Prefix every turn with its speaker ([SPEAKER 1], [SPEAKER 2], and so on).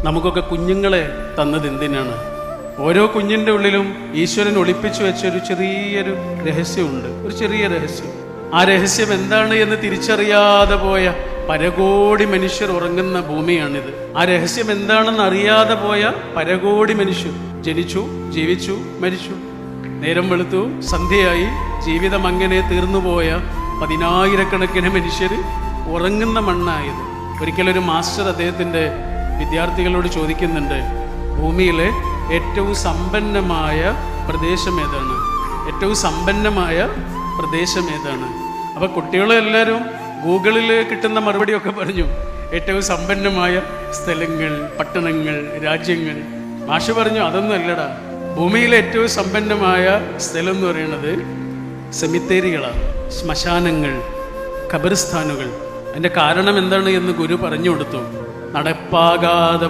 [SPEAKER 1] നമുക്കൊക്കെ കുഞ്ഞുങ്ങളെ തന്നത് എന്തിനാണ്? ഓരോ കുഞ്ഞിൻ്റെ ഉള്ളിലും ഈശ്വരൻ ഒളിപ്പിച്ചു വെച്ച ഒരു ചെറിയൊരു രഹസ്യമുണ്ട്, ഒരു ചെറിയ രഹസ്യം. ആ രഹസ്യം എന്താണ് എന്ന് തിരിച്ചറിയാതെ പോയ പരകോടി മനുഷ്യർ ഉറങ്ങുന്ന ഭൂമിയാണിത്. ആ രഹസ്യം എന്താണെന്ന് അറിയാതെ പോയ പരകോടി മനുഷ്യർ ജനിച്ചു, ജീവിച്ചു, മരിച്ചു. നേരം വെളുത്തു, സന്ധ്യയായി, ജീവിതം അങ്ങനെ തീർന്നുപോയ പതിനായിരക്കണക്കിന് മനുഷ്യർ ഉറങ്ങുന്ന മണ്ണായത്. ഒരിക്കലൊരു മാസ്റ്റർ അദ്ദേഹത്തിൻ്റെ വിദ്യാർത്ഥികളോട് ചോദിക്കുന്നുണ്ട്, ഭൂമിയിലെ ഏറ്റവും സമ്പന്നമായ പ്രദേശം ഏതാണ്? ഏറ്റവും സമ്പന്നമായ പ്രദേശം ഏതാണ്? അപ്പോൾ കുട്ടികളെല്ലാവരും ഗൂഗിളിൽ കിട്ടുന്ന മറുപടിയൊക്കെ പറഞ്ഞു, ഏറ്റവും സമ്പന്നമായ സ്ഥലങ്ങൾ, പട്ടണങ്ങൾ, രാജ്യങ്ങൾ. മാഷ് പറഞ്ഞു, അതൊന്നും അല്ലടാ, ഭൂമിയിലെ ഏറ്റവും സമ്പന്നമായ സ്ഥലം എന്ന് പറയുന്നത് സെമിത്തേരികളാണ്, ശ്മശാനങ്ങൾ, ഖബർസ്ഥാനുകൾ. അതിൻ്റെ കാരണം എന്താണ് എന്ന് ഗുരു പറഞ്ഞു കൊടുത്തു. നടപ്പാകാതെ